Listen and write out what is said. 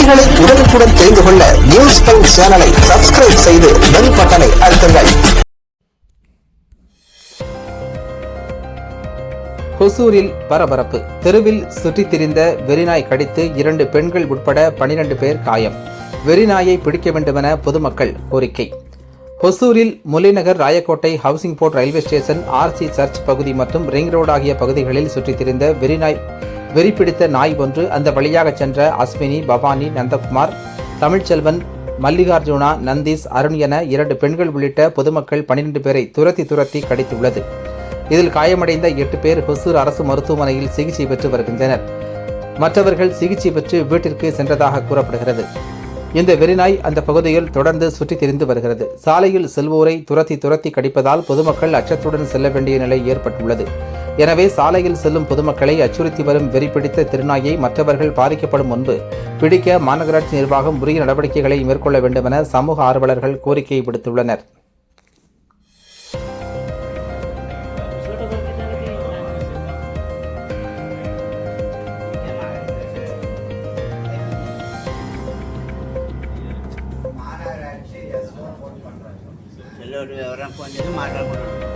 செய்திகளை உடனுக்குடன் தெரிந்து கொள்ள நியூஸ் டைம் சேனலை சப்ஸ்கிரைப் செய்து பெல் பட்டனை அழுத்துங்கள். ஹொசூரில் பரபரப்பு. தெருவில் சுற்றித் திரிந்த வெறிநாய் கடித்து 2 பெண்கள் உட்பட 12 பேர் காயம். வெறிநாயை பிடிக்க வேண்டுமென பொதுமக்கள் கோரிக்கை. ஹொசூரில் Mullainagar, Rayakottai, housing board, railway station, RC church பகுதி மற்றும் ரிங் ரோடு ஆகிய பகுதிகளில் சுற்றித் திரிந்த வெறி பிடித்த நாய் ஒன்று அந்த வழியாக சென்ற அஸ்வினி, பவானி, நந்தகுமார், தமிழ்ச்செல்வன், மல்லிகார்ஜுனா, நந்தீஸ், அருண் என 2 பெண்கள் உள்ளிட்ட பொதுமக்கள் 12 பேரை துரத்தி கடித்துள்ளது. இதில் காயமடைந்த 8 பேர் ஹொசூர் அரசு மருத்துவமனையில் சிகிச்சை பெற்று வருகின்றனர். மற்றவர்கள் சிகிச்சை பெற்று வீட்டிற்கு சென்றதாக கூறப்படுகிறது. இந்த வெறிநாய் அந்த பகுதியில் தொடர்ந்து சுற்றித் திரிந்து வருகிறது. சாலையில் செல்வோரை துரத்தி கடிப்பதால் பொதுமக்கள் அச்சத்துடன் செல்ல வேண்டிய நிலை ஏற்பட்டுள்ளது. எனவே சாலையில் செல்லும் பொதுமக்களை அச்சுறுத்தி வரும் வெறி பிடித்த திருநாயை மற்றவர்கள் பாதிக்கப்படும் முன்பு பிடிக்க மாநகராட்சி நிர்வாகம் உரிய நடவடிக்கைகளை மேற்கொள்ள வேண்டும் என சமூக ஆர்வலர்கள் கோரிக்கை விடுத்துள்ளனர். ಎಲ್ಲರೂ ಅವರ ಫೋನ್ ಮಾತಾಡ್ಕೊಂಡು